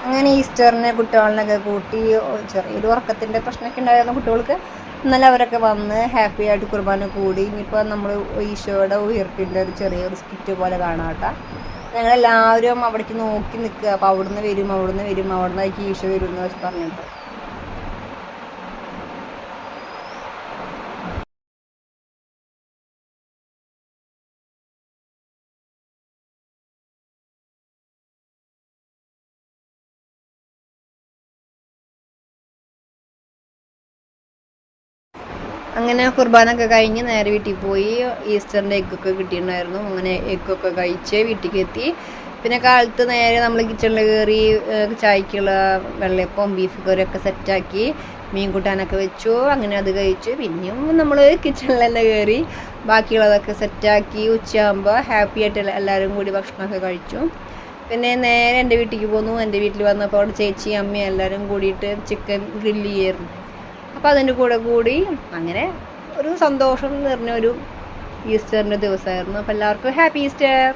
അങ്ങനെ ഈസ്റ്ററിന് കുട്ടികളെയൊക്കെ കൂട്ടി ചെറിയൊരു ഉറക്കത്തിൻ്റെ പ്രശ്നമൊക്കെ ഉണ്ടായിരുന്ന കുട്ടികൾക്ക് ഇന്നലെ അവരൊക്കെ വന്ന് ഹാപ്പി ആയിട്ട് കുർബാന കൂടി. ഇനിയിപ്പോൾ നമ്മൾ ഈശോയുടെ ഉയർപ്പിൻ്റെ ഒരു ചെറിയൊരു സ്കിറ്റ് പോലെ കാണാം കേട്ടോ. ഞങ്ങളെല്ലാവരും അവിടേക്ക് നോക്കി നിൽക്കുക. അപ്പോൾ അവിടുന്ന് വരും അവിടുന്ന് ഈശോ വരും എന്ന് വെച്ച് പറഞ്ഞിട്ട്. അങ്ങനെ കുർബാനൊക്കെ കഴിഞ്ഞ് നേരെ വീട്ടിൽ പോയി. ഈസ്റ്ററിൻ്റെ എഗ്ഗൊക്കെ കിട്ടിയിട്ടുണ്ടായിരുന്നു. അങ്ങനെ എഗ്ഗൊക്കെ കഴിച്ച് വീട്ടിലേക്ക് എത്തി. പിന്നെ കാലത്ത് നേരെ നമ്മൾ കിച്ചണിൽ കയറി ചായക്കുള്ള വെള്ളയപ്പം ബീഫ് കറിയൊക്കെ സെറ്റാക്കി, മീൻ കൂട്ടാനൊക്കെ വെച്ചു. അങ്ങനെ അത് കഴിച്ചു. പിന്നെയും നമ്മൾ കിച്ചണിൽ തന്നെ കയറി ബാക്കിയുള്ളതൊക്കെ സെറ്റാക്കി ഉച്ചയാകുമ്പോൾ ഹാപ്പി ആയിട്ട് എല്ലാവരും കൂടി ഭക്ഷണമൊക്കെ കഴിച്ചു. പിന്നെ നേരെ എൻ്റെ വീട്ടിലേക്ക് പോന്നു. എൻ്റെ വീട്ടിൽ വന്നപ്പോൾ അവിടെ ചേച്ചിയും അമ്മയും എല്ലാവരും കൂടിയിട്ട് ചിക്കൻ ഗ്രില്ല് ചെയ്യായിരുന്നു. അപ്പോൾ അതിൻ്റെ കൂടി അങ്ങനെ ഒരു സന്തോഷം നിറഞ്ഞ ഒരു ഈസ്റ്ററിൻ്റെ ദിവസമായിരുന്നു. അപ്പോൾ എല്ലാവർക്കും ഹാപ്പി ഈസ്റ്റർ.